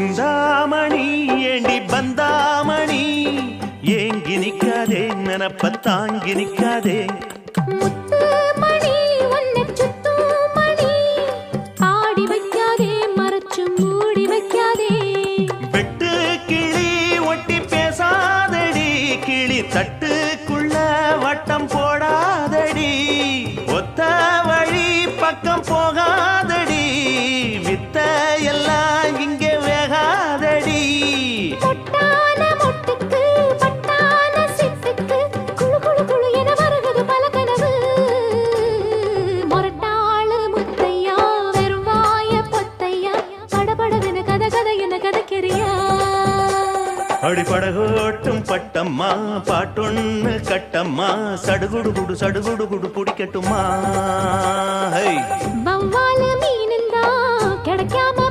சிந்தாமணி ஏண்டி பந்தாமணி ஏங்கி நிக்காதே நினப்ப தாங்கி நிக்காதே தட்டுக்குள்ள வட்டம் போடாதடி ஒத்த வழி பக்கம் போகாதடி வித்த எல்லாம் இங்கே வேகாதடி பொட்டான மொட்டுக்கு பட்டான சிட்டுக்கு குளு குளு குளு என வருகுது பல கனவு மொரட்டாளு முத்தையா வெறும் வாய பொத்தையா படபடவென கத கதை என கதைக்கிறியா அடிப்படகோட்டும் பட்டம்மா பாட்டொன்னு கட்டம்மா சடுகுடு குடு சடுகுடு குடு பிடிக்கட்டுமா வவ்வால மீனுந்தா கிடைக்காம